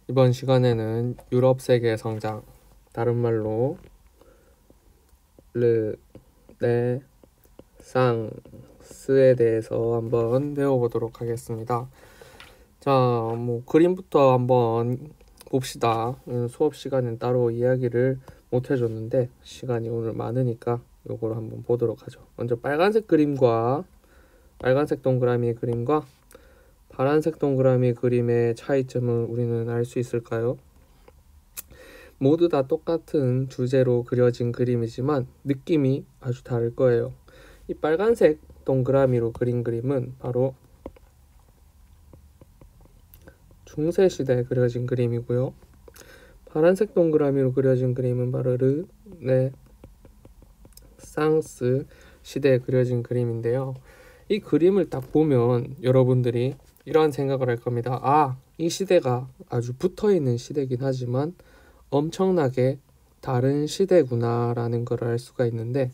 이번 시간에는 유럽 세계의 성장, 다른 말로 르네상스에 대해서 한번 배워보도록 하겠습니다. 자, 그림부터 한번 봅시다. 수업 시간엔 따로 이야기를 못 해줬는데 시간이 오늘 많으니까 요거를 한번 보도록 하죠. 먼저 빨간색 동그라미 그림과 파란색 동그라미 그림의 차이점을 우리는 알 수 있을까요? 모두 다 똑같은 주제로 그려진 그림이지만 느낌이 아주 다를 거예요. 이 빨간색 동그라미로 그린 그림은 바로 중세시대에 그려진 그림이고요. 파란색 동그라미로 그려진 그림은 바로 르네상스 시대에 그려진 그림인데요. 이 그림을 딱 보면 여러분들이 이런 생각을 할 겁니다. 이 시대가 아주 붙어있는 시대긴 하지만 엄청나게 다른 시대구나 라는 걸 알 수가 있는데,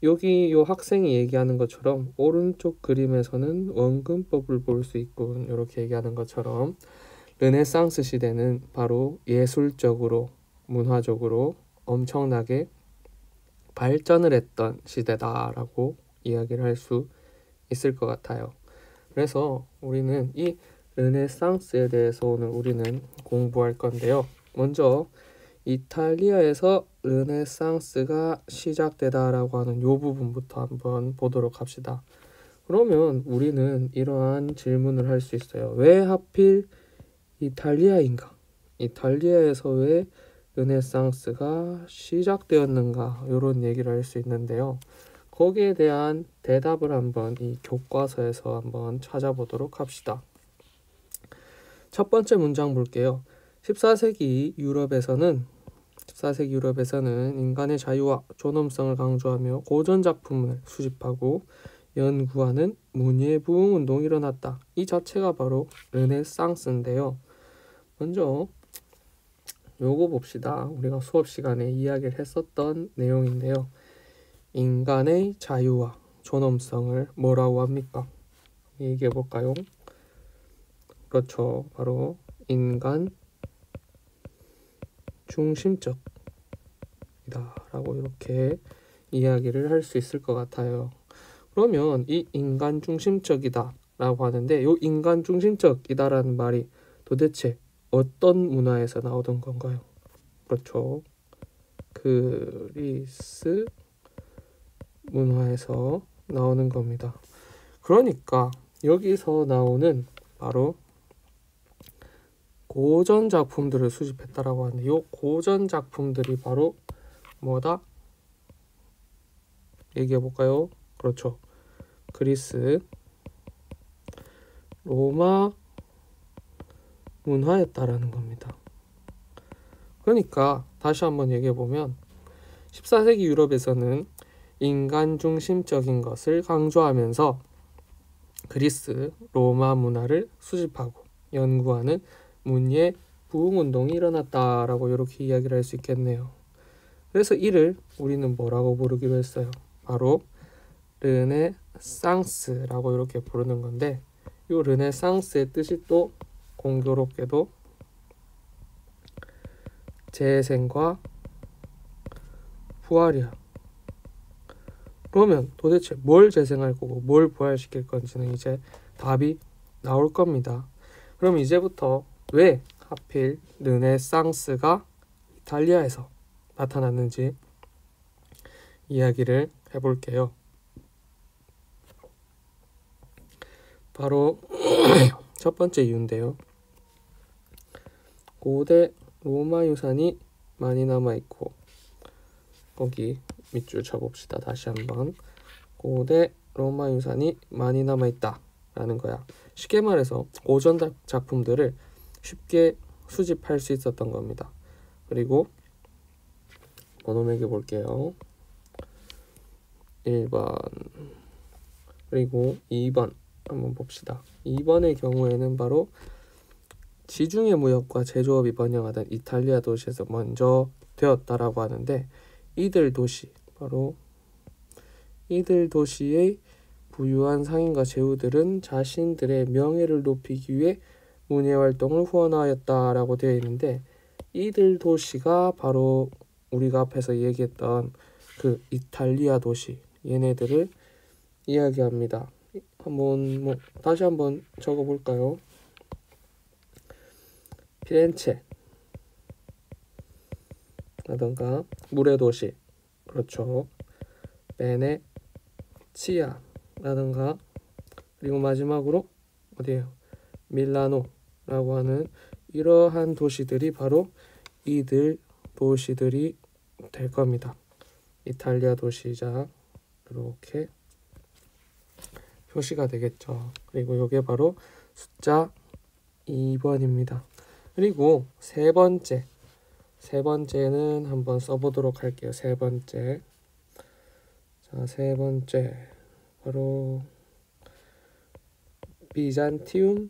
여기 요 학생이 얘기하는 것처럼 오른쪽 그림에서는 원근법을 볼 수 있고, 이렇게 얘기하는 것처럼 르네상스 시대는 바로 예술적으로 문화적으로 엄청나게 발전을 했던 시대다라고 이야기를 할 수 있을 것 같아요. 그래서 우리는 이 르네상스에 대해서 오늘 우리는 공부할 건데요. 먼저 이탈리아에서 르네상스가 시작되다라고 하는 요 부분부터 한번 보도록 합시다. 그러면 우리는 이러한 질문을 할 수 있어요. 왜 하필 이탈리아인가? 이탈리아에서 왜 르네상스가 시작되었는가? 이런 얘기를 할 수 있는데요. 거기에 대한 대답을 한번 이 교과서에서 한번 찾아보도록 합시다. 첫 번째 문장 볼게요. 14세기 유럽에서는 인간의 자유와 존엄성을 강조하며 고전 작품을 수집하고 연구하는 문예 부흥 운동이 일어났다. 이 자체가 바로 르네상스인데요. 먼저 요거 봅시다. 우리가 수업 시간에 이야기를 했었던 내용인데요. 인간의 자유와 존엄성을 뭐라고 합니까? 얘기해 볼까요? 그렇죠. 바로 인간 중심적이다 라고 이렇게 이야기를 할 수 있을 것 같아요. 그러면 이 인간 중심적이다 라고 하는데, 이 인간 중심적이다라는 말이 도대체 어떤 문화에서 나오던 건가요? 그렇죠. 그리스 문화에서 나오는 겁니다. 그러니까 여기서 나오는 바로 고전 작품들을 수집했다라고 하는데, 이 고전 작품들이 바로 뭐다? 얘기해 볼까요? 그렇죠. 그리스, 로마 문화였다라는 겁니다. 그러니까 다시 한번 얘기해 보면 14세기 유럽에서는 인간 중심적인 것을 강조하면서 그리스, 로마 문화를 수집하고 연구하는 문예 부흥 운동이 일어났다라고 이렇게 이야기를 할 수 있겠네요. 그래서 이를 우리는 뭐라고 부르기로 했어요? 바로 르네상스라고 이렇게 부르는 건데, 이 르네상스의 뜻이 또 공교롭게도 재생과 부활이야. 그러면 도대체 뭘 재생할 거고 뭘 부활시킬 건지는 이제 답이 나올 겁니다. 그럼 이제부터 왜 하필 르네상스가 이탈리아에서 나타났는지 이야기를 해볼게요. 바로 첫 번째 이유인데요. 고대 로마 유산이 많이 남아있고, 거기 밑줄 쳐봅시다. 다시 한번. 고대 로마 유산이 많이 남아있다 라는 거야. 쉽게 말해서 고전 작품들을 쉽게 수집할 수 있었던 겁니다. 그리고 번호 매겨볼게요. 1번 그리고 2번 한번 봅시다. 2번의 경우에는 바로 지중해 무역과 제조업이 번영하던 이탈리아 도시에서 먼저 되었다라고 하는데, 이들 도시의 부유한 상인과 제후들은 자신들의 명예를 높이기 위해 문예 활동을 후원하였다라고 되어 있는데 이들 도시가 바로 우리가 앞에서 얘기했던 그 이탈리아 도시 얘네들을 이야기합니다. 한번 다시 한번 적어볼까요? 피렌체 라던가 물의 도시, 그렇죠. 베네치아 라던가, 그리고 마지막으로 어디에요? 밀라노라고 하는 이러한 도시들이 바로 이들 도시들이 될 겁니다. 이탈리아 도시이자 이렇게 표시가 되겠죠. 그리고 이게 바로 숫자 2번입니다. 그리고 세 번째는 한번 써보도록 할게요. 세 번째. 자, 세 번째 바로 비잔티움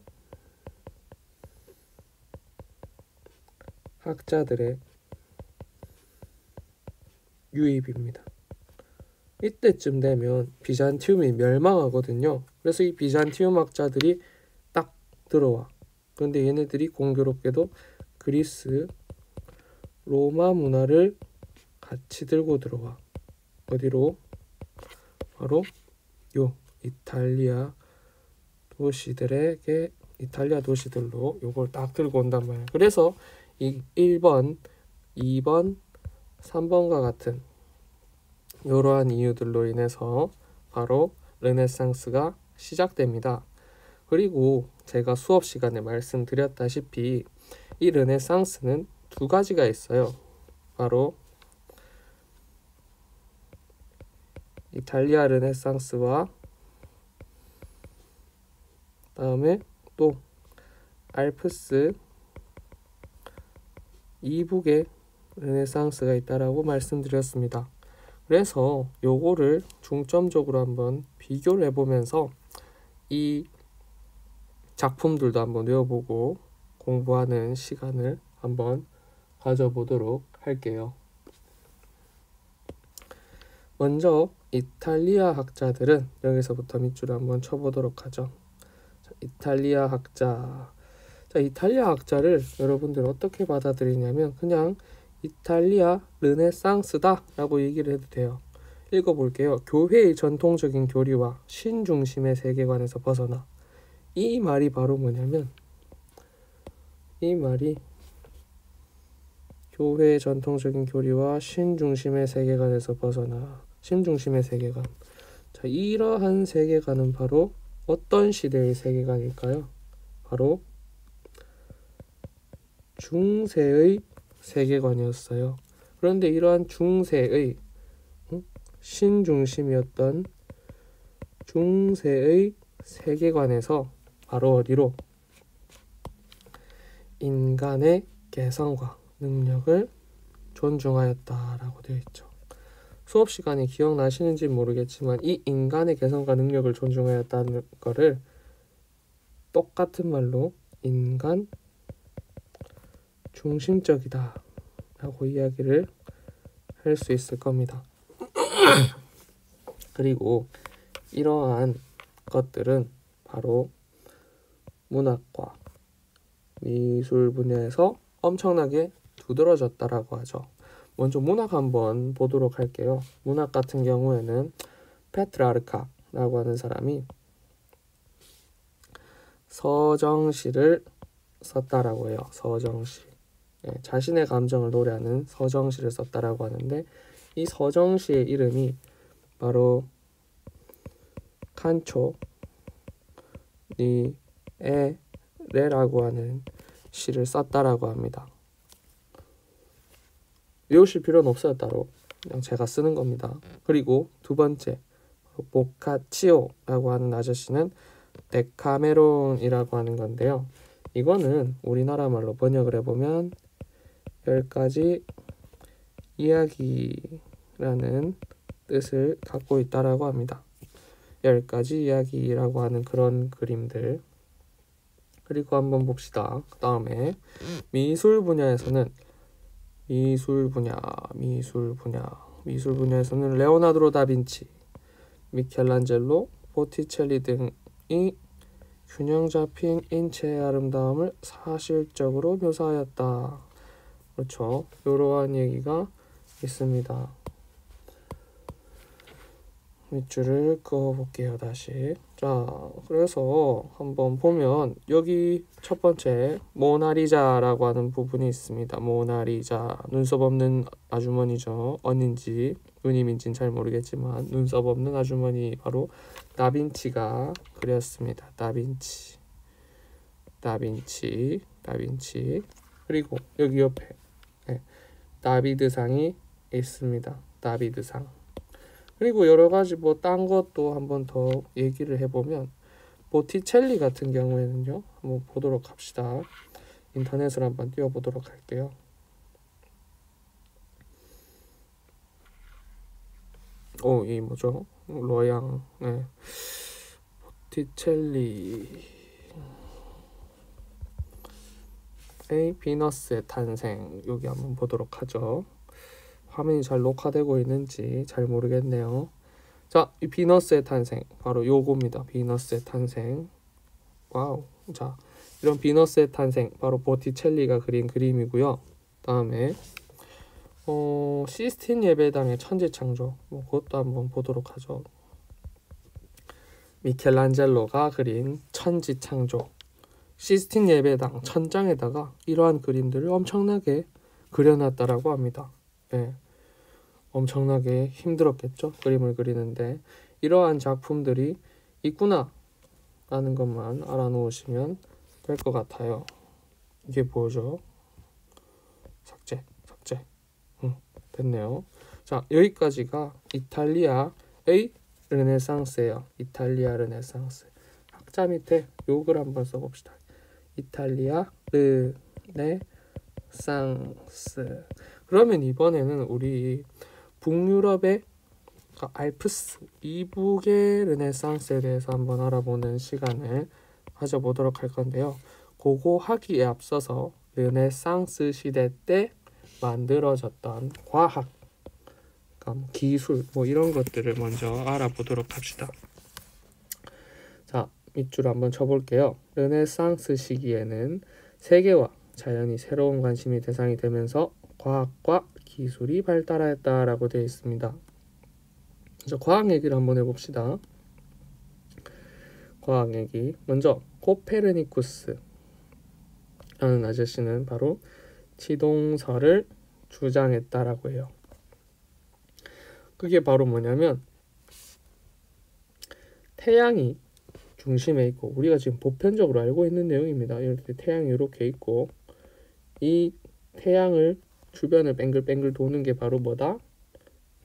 학자들의 유입입니다. 이때쯤 되면 비잔티움이 멸망하거든요. 그래서 이 비잔티움 학자들이 딱 들어와. 그런데 얘네들이 공교롭게도 그리스, 로마 문화를 같이 들고 들어와. 어디로? 바로 요 이탈리아 도시들로 요걸 딱 들고 온단 말이에요. 그래서 이 1번, 2번, 3번과 같은 이러한 이유들로 인해서 바로 르네상스가 시작됩니다. 그리고 제가 수업 시간에 말씀드렸다시피 이 르네상스는 두 가지가 있어요. 바로 이탈리아 르네상스와 다음에 또 알프스 이북의 르네상스가 있다라고 말씀드렸습니다. 그래서 요거를 중점적으로 한번 비교를 해보면서 이 작품들도 한번 외워보고 공부하는 시간을 한번 가져보도록 할게요. 먼저 이탈리아 학자들은 여기서부터 밑줄을 한번 쳐보도록 하죠. 자, 이탈리아 학자. 자, 이탈리아 학자를 여러분들 어떻게 받아들이냐면 그냥 이탈리아 르네상스다 라고 얘기를 해도 돼요. 읽어볼게요. 교회의 전통적인 교리와 신중심의 세계관에서 벗어나. 이 말이 바로 뭐냐면 이 말이 교회의 전통적인 교리와 신중심의 세계관에서 벗어나. 신중심의 세계관. 자, 이러한 세계관은 바로 어떤 시대의 세계관일까요? 바로 중세의 세계관이었어요. 그런데 이러한 중세의 신중심이었던 중세의 세계관에서 바로 어디로? 인간의 개성과 능력을 존중하였다라고 되어 있죠. 수업 시간에 기억나시는지 모르겠지만 이 인간의 개성과 능력을 존중하였다는 거를 똑같은 말로 인간 중심적이다 라고 이야기를 할 수 있을 겁니다. 그리고 이러한 것들은 바로 문학과 미술 분야에서 엄청나게 두드러졌다라고 하죠. 먼저 문학 한번 보도록 할게요. 문학 같은 경우에는 페트라르카라고 하는 사람이 서정시를 썼다라고 해요. 서정시. 자신의 감정을 노래하는 서정시를 썼다라고 하는데 이 서정시의 이름이 바로 칸초 니에레라고 하는 시를 썼다라고 합니다. 외우실 필요는 없어요. 따로 그냥 제가 쓰는 겁니다. 그리고 두 번째 보카치오라고 하는 아저씨는 데카메론이라고 하는 건데요. 이거는 우리나라 말로 번역을 해보면 10가지 이야기라는 뜻을 갖고 있다라고 합니다. 10가지 이야기라고 하는 그런 그림들. 그리고 한번 봅시다. 그 다음에 미술 분야에서는 미술 분야에서는 레오나르도 다빈치, 미켈란젤로, 보티첼리 등이 균형 잡힌 인체의 아름다움을 사실적으로 묘사하였다. 그렇죠. 이러한 얘기가 있습니다. 밑줄을 그어볼게요. 다시. 자, 그래서 한번 보면 여기 첫 번째 모나리자라고 하는 부분이 있습니다. 모나리자, 눈썹 없는 아주머니죠. 언인지 누님인지는 잘 모르겠지만 눈썹 없는 아주머니, 바로 다빈치가 그렸습니다. 다빈치. 그리고 여기 옆에 다비드상이 있습니다. 다비드상. 그리고 여러 가지 뭐 딴 것도 한번 더 얘기를 해보면, 보티첼리 같은 경우에는요, 한번 보도록 합시다. 인터넷을 한번 띄워보도록 할게요. 이 뭐죠? 로양. 보티첼리의 비너스의 탄생, 여기 한번 보도록 하죠. 화면이 잘 녹화되고 있는지 잘 모르겠네요. 자, 이 비너스의 탄생, 바로 요겁니다. 비너스의 탄생. 와우. 자, 이런 비너스의 탄생, 바로 보티첼리가 그린 그림이고요. 다음에 시스틴 예배당의 천지창조, 그것도 한번 보도록 하죠. 미켈란젤로가 그린 천지창조. 시스틴 예배당 천장에다가 이러한 그림들을 엄청나게 그려놨다라고 합니다. 엄청나게 힘들었겠죠, 그림을 그리는데. 이러한 작품들이 있구나 라는 것만 알아놓으시면 될 것 같아요. 이게 뭐죠? 삭제. 됐네요. 자, 여기까지가 이탈리아의 르네상스예요. 이탈리아 르네상스. 학자 밑에 요글 한번 써봅시다. 이탈리아 르네상스. 그러면 이번에는 우리 북유럽의 알프스 이북의 르네상스에 대해서 한번 알아보는 시간을 가져보도록 할 건데요. 그거 하기에 앞서서 르네상스 시대 때 만들어졌던 과학, 기술, 이런 것들을 먼저 알아보도록 합시다. 자, 밑줄 한번 쳐볼게요. 르네상스 시기에는 세계와 자연이 새로운 관심이 대상이 되면서 과학과 기술이 발달하였다라고 되어 있습니다. 자, 과학 얘기를 한번 해봅시다. 과학 얘기. 먼저 코페르니쿠스라는 아저씨는 바로 지동설을 주장했다라고 해요. 그게 바로 뭐냐면, 태양이 중심에 있고, 우리가 지금 보편적으로 알고 있는 내용입니다. 이렇게 태양이 이렇게 있고, 이 태양을 주변을 뱅글뱅글 도는 게 바로 뭐다?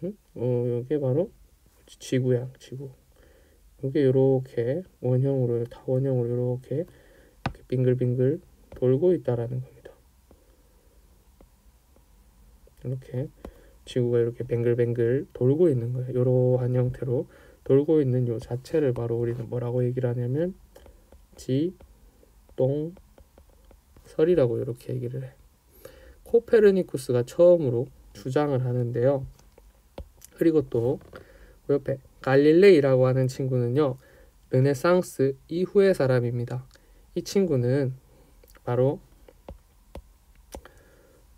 이게 바로 지구야, 지구. 이게 이렇게 원형으로, 다원형으로 이렇게 빙글빙글 돌고 있다라는 겁니다. 이렇게 지구가 이렇게 뱅글뱅글 돌고 있는 거예요. 이러한 형태로 돌고 있는 요 자체를 바로 우리는 뭐라고 얘기를 하냐면 지동설이라고 이렇게 얘기를 해. 코페르니쿠스가 처음으로 주장을 하는데요. 그리고 또 그 옆에 갈릴레이라고 하는 친구는요, 르네상스 이후의 사람입니다. 이 친구는 바로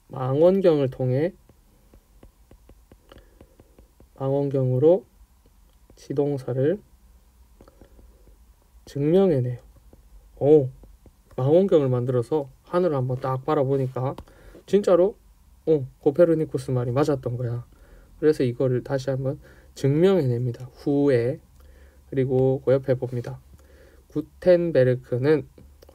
망원경을 통해 망원경으로 지동설을 증명해내요. 망원경을 만들어서 하늘을 한번 딱 바라보니까 진짜로 코페르니쿠스 말이 맞았던 거야. 그래서 이거를 다시 한번 증명해냅니다. 후에. 그리고 그 옆에 봅니다. 구텐베르크는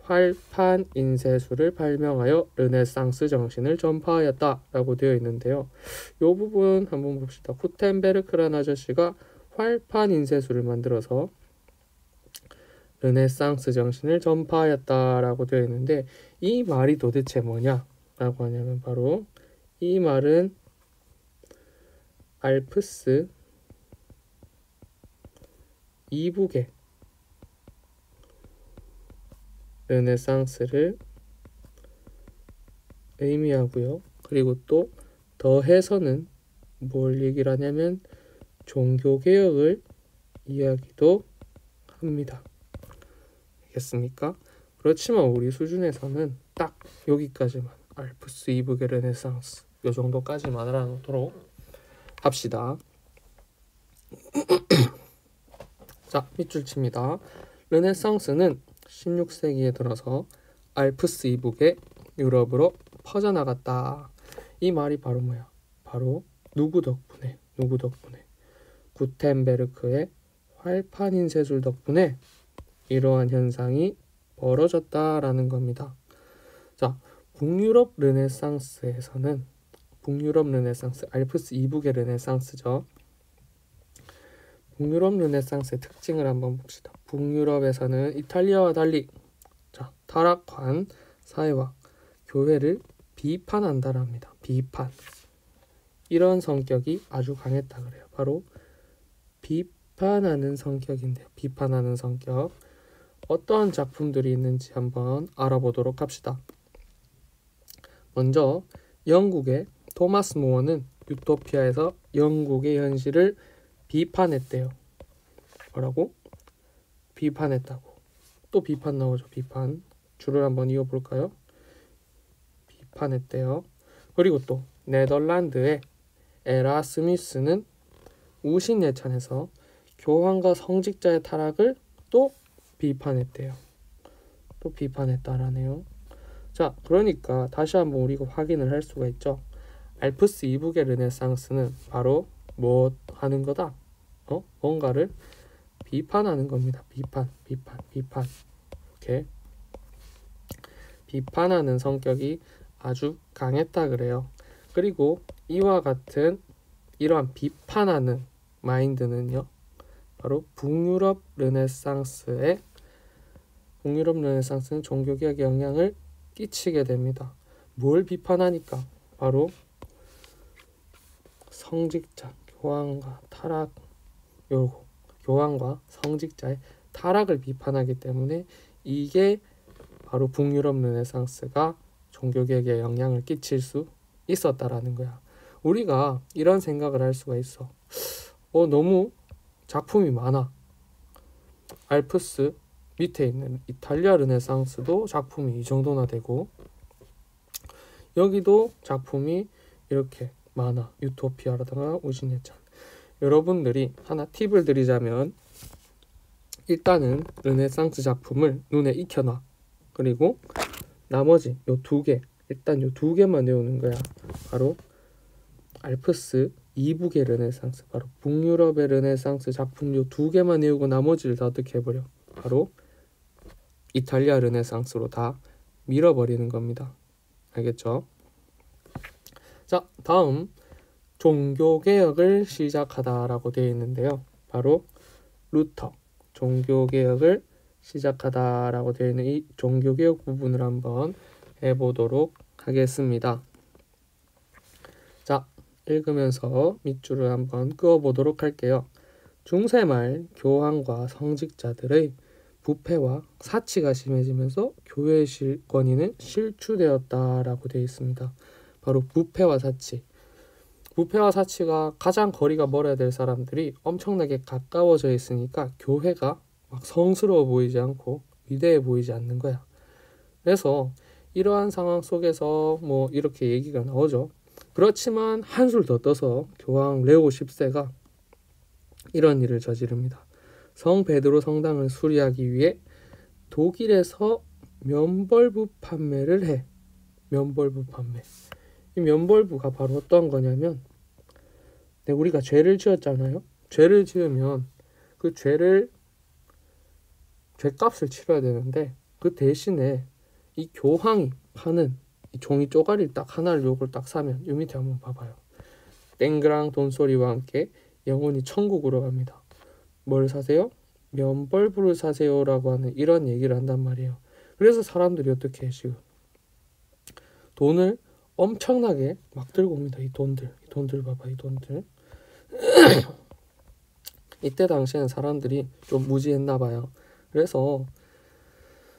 활판 인쇄술을 발명하여 르네상스 정신을 전파하였다 라고 되어 있는데요. 이 부분 한번 봅시다. 구텐베르크라는 아저씨가 활판 인쇄술을 만들어서 르네상스 정신을 전파하였다 라고 되어 있는데, 이 말이 도대체 뭐냐 라고 하냐면, 바로 이 말은 알프스 이북의 르네상스를 의미하고요. 그리고 또 더해서는 뭘 얘기를 하냐면 종교개혁을 이야기도 합니다. 알겠습니까? 그렇지만 우리 수준에서는 딱 여기까지만, 알프스 이북의 르네상스 요 정도까지만 알아놓도록 합시다. 자, 밑줄 칩니다. 르네상스는 16세기에 들어서 알프스 이북의 유럽으로 퍼져나갔다. 이 말이 바로 뭐야? 바로 누구 덕분에? 구텐베르크의 활판 인쇄술 덕분에 이러한 현상이 벌어졌다라는 겁니다. 자, 북유럽 르네상스에서는, 북유럽 르네상스, 알프스 이북의 르네상스죠. 북유럽 르네상스의 특징을 한번 봅시다. 북유럽에서는 이탈리아와 달리, 자, 타락한 사회와 교회를 비판한다랍니다. 비판. 이런 성격이 아주 강했다 그래요. 바로 비판하는 성격인데요. 비판하는 성격. 어떠한 작품들이 있는지 한번 알아보도록 합시다. 먼저 영국의 토마스 모어는 유토피아에서 영국의 현실을 비판했대요. 뭐라고? 비판했다고. 또 비판 나오죠. 비판. 줄을 한번 이어볼까요? 비판했대요. 그리고 또 네덜란드의 에라스미스는 우신예찬에서 교황과 성직자의 타락을 또 비판했대요. 또 비판했다라네요. 자, 그러니까 다시 한번 우리가 확인을 할 수가 있죠. 알프스 이북의 르네상스는 바로 뭐 하는 거다? 뭔가를 비판하는 겁니다. 비판. 이렇게 비판하는 성격이 아주 강했다 그래요. 그리고 이와 같은 이러한 비판하는 마인드는요, 바로 북유럽 르네상스는 종교개혁에 영향을 끼치게 됩니다. 뭘 비판하니까? 바로 성직자, 교황과 성직자의 타락을 비판하기 때문에 이게 바로 북유럽 르네상스가 종교개혁에 영향을 끼칠 수 있었다라는 거야. 우리가 이런 생각을 할 수가 있어. 너무 작품이 많아. 알프스 밑에 있는 이탈리아 르네상스도 작품이 이 정도나 되고, 여기도 작품이 이렇게 많아. 유토피아라든가 우신예찬. 여러분들이 하나 팁을 드리자면, 일단은 르네상스 작품을 눈에 익혀놔. 그리고 나머지 요 두 개, 일단 요 두 개만 외우는 거야. 바로 알프스 이북의 르네상스, 바로 북유럽의 르네상스 작품 요 두 개만 외우고 나머지를 다 어떻게 해버려? 바로 이탈리아 르네상스로 다 밀어버리는 겁니다. 알겠죠? 자, 다음 종교개혁을 시작하다라고 되어 있는데요. 바로 루터, 종교개혁을 시작하다라고 되어 있는 이 종교개혁 부분을 한번 해보도록 하겠습니다. 자, 읽으면서 밑줄을 한번 그어보도록 할게요. 중세말 교황과 성직자들의 부패와 사치가 심해지면서 교회의 권위는 실추되었다라고 되어 있습니다. 바로 부패와 사치가 가장 거리가 멀어야 될 사람들이 엄청나게 가까워져 있으니까 교회가 막 성스러워 보이지 않고 위대해 보이지 않는 거야. 그래서 이러한 상황 속에서 뭐 이렇게 얘기가 나오죠. 그렇지만 한술 더 떠서 교황 레오 10세가 이런 일을 저지릅니다. 성 베드로 성당을 수리하기 위해 독일에서 면벌부 판매를 해. 면벌부 판매. 이 면벌부가 바로 어떤 거냐면, 우리가 죄를 지었잖아요. 죄를 지으면 그 죄값을 치러야 되는데, 그 대신에 이 교황이 파는 이 종이 쪼가리 딱 하나를 요걸 딱 사면, 요 밑에 한번 봐봐요. 땡그랑 돈소리와 함께 영혼이 천국으로 갑니다. 뭘 사세요? 면벌부를 사세요라고 하는 이런 얘기를 한단 말이에요. 그래서 사람들이 어떻게 해, 지금 돈을 엄청나게 막 들고 옵니다. 이 돈들 봐봐, 이 돈들. 이때 당시에는 사람들이 좀 무지했나 봐요. 그래서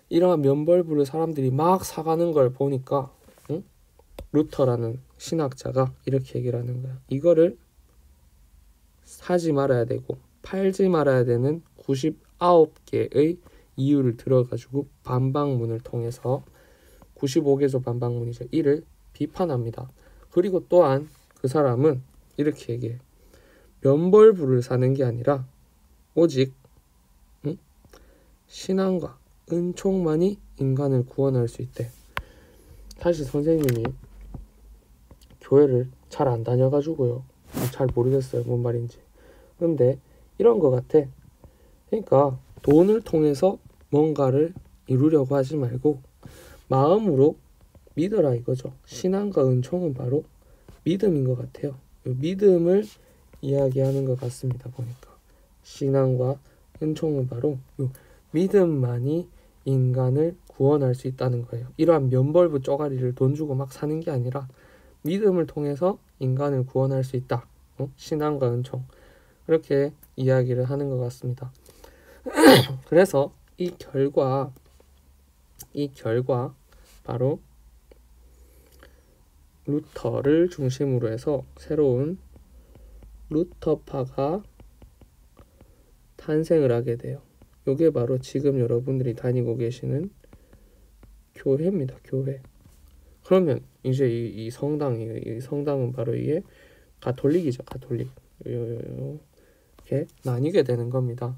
이러한 면벌부를 사람들이 막 사가는 걸 보니까 루터라는 신학자가 이렇게 얘기를 하는 거야. 이거를 사지 말아야 되고 팔지 말아야 되는 99개의 이유를 들어가지고 반박문을 통해서 95개조 반박문이죠. 이를 비판합니다. 그리고 또한 그 사람은 이렇게 얘기해. 면벌부를 사는 게 아니라 오직 신앙과 은총만이 인간을 구원할 수 있대. 사실 선생님이 교회를 잘 안 다녀가지고요. 잘 모르겠어요. 뭔 말인지. 근데 이런 거 같아. 그러니까 돈을 통해서 뭔가를 이루려고 하지 말고 마음으로 믿어라 이거죠. 신앙과 은총은 바로 믿음인 것 같아요. 믿음을 이야기하는 것 같습니다. 보니까 신앙과 은총은 바로 믿음만이 인간을 구원할 수 있다는 거예요. 이러한 면벌부 쪼가리를 돈 주고 막 사는 게 아니라 믿음을 통해서 인간을 구원할 수 있다. 신앙과 은총, 그렇게 이야기를 하는 것 같습니다. 그래서 이 결과 바로 루터를 중심으로 해서 새로운 루터파가 탄생을 하게 돼요. 이게 바로 지금 여러분들이 다니고 계시는 교회입니다. 교회. 그러면 이제 이 성당은 바로 이게 가톨릭이죠. 가톨릭. 이렇게 나뉘게 되는 겁니다.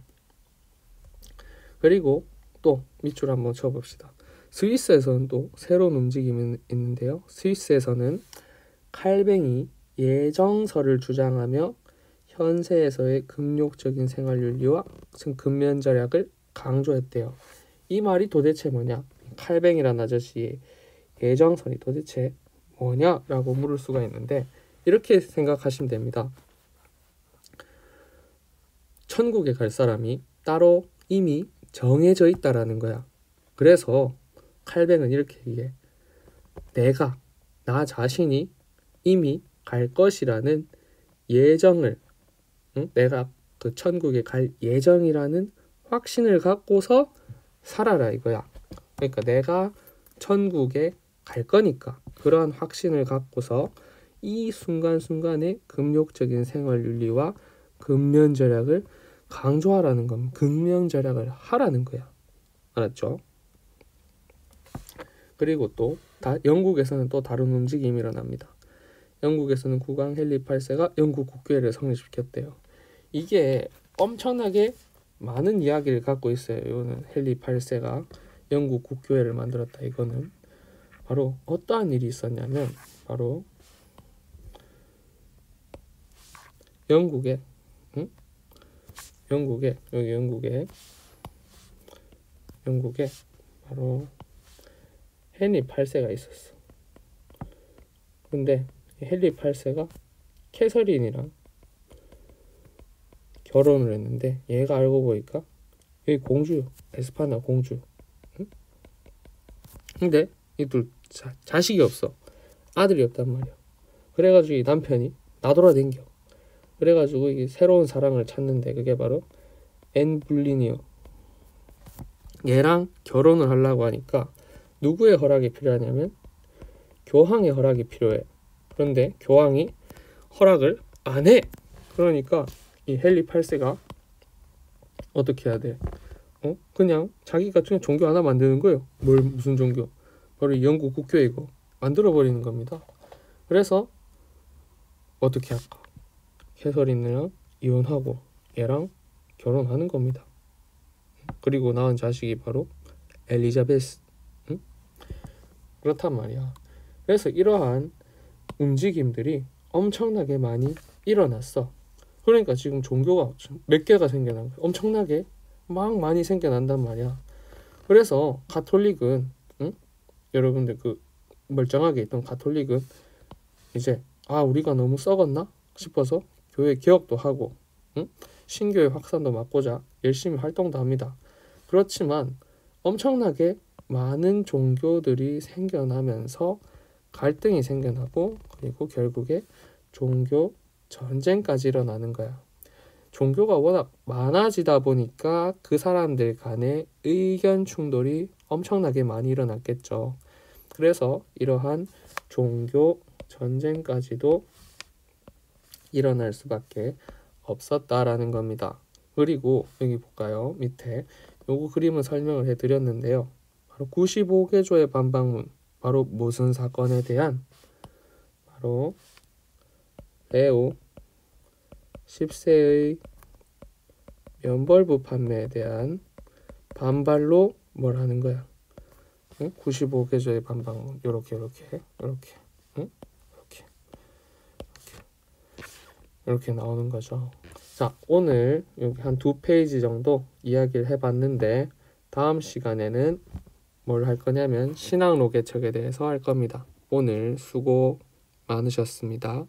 그리고 또 밑줄 한번 쳐봅시다. 스위스에서는 또 새로운 움직임이 있는데요. 스위스에서는 칼뱅이 예정설을 주장하며 현세에서의 금욕적인 생활윤리와 근면절약을 강조했대요. 이 말이 도대체 뭐냐? 칼뱅이란 아저씨의 예정설이 도대체 뭐냐라고 물을 수가 있는데 이렇게 생각하시면 됩니다. 천국에 갈 사람이 따로 이미 정해져 있다라는 거야. 그래서 칼뱅은 이렇게 얘기해. 나 자신이 이미 갈 것이라는 예정을, 내가 그 천국에 갈 예정이라는 확신을 갖고서 살아라 이거야. 그러니까 내가 천국에 갈 거니까 그러한 확신을 갖고서 이 순간순간의 금욕적인 생활윤리와 근면절약을 강조하라는 겁니다. 근면절약을 하라는 거야. 알았죠? 그리고 또 영국에서는 또 다른 움직임이 일어납니다. 영국에서는 국왕 헨리 8세가 영국 국교회를 성립시켰대요. 이게 엄청나게 많은 이야기를 갖고 있어요. 이거는 헨리 8세가 영국 국교회를 만들었다. 이거는 바로 어떠한 일이 있었냐면 바로 영국에 바로 헨리 8세가 있었어. 근데 헨리 8세가 캐서린이랑 결혼을 했는데 얘가 알고 보니까 여기 공주, 에스파나 공주. 근데 이 둘 자식이 없어. 아들이 없단 말이야. 그래가지고 이 남편이 나돌아댕겨. 그래가지고 이게 새로운 사랑을 찾는데 그게 바로 앤 불리니어. 얘랑 결혼을 하려고 하니까 누구의 허락이 필요하냐면 교황의 허락이 필요해. 그런데 교황이 허락을 안 해. 그러니까 이 헨리 8세가 어떻게 해야 돼? 그냥 자기가 그냥 종교 하나 만드는 거예요. 무슨 종교? 바로 영국 국교회 이거 만들어 버리는 겁니다. 그래서 어떻게 할까? 캐서린이랑 이혼하고 얘랑 결혼하는 겁니다. 그리고 낳은 자식이 바로 엘리자베스. 그렇단 말이야. 그래서 이러한 움직임들이 엄청나게 많이 일어났어. 그러니까 지금 종교가 몇 개가 생겨난 거야. 엄청나게 막 많이 생겨난단 말이야. 그래서 가톨릭은 여러분들 그 멀쩡하게 있던 가톨릭은 이제 우리가 너무 썩었나 싶어서 교회 개혁도 하고 신교회 확산도 막고자 열심히 활동도 합니다. 그렇지만 엄청나게 많은 종교들이 생겨나면서 갈등이 생겨나고 그리고 결국에 종교 전쟁까지 일어나는 거야. 종교가 워낙 많아지다 보니까 그 사람들 간의 의견 충돌이 엄청나게 많이 일어났겠죠. 그래서 이러한 종교 전쟁까지도 일어날 수밖에 없었다라는 겁니다. 그리고 여기 볼까요? 밑에 요거 그림은 설명을 해드렸는데요. 바로 95개조의 반박문, 바로 무슨 사건에 대한, 바로 레오 10세의 면벌부 판매에 대한 반발로 뭘 하는 거야? 응? 95개조의 반박문, 요렇게 응? 이렇게 나오는 거죠. 자, 오늘 여기 한 2페이지 정도 이야기를 해봤는데, 다음 시간에는 뭘 할 거냐면 신앙로 개척에 대해서 할 겁니다. 오늘 수고 많으셨습니다.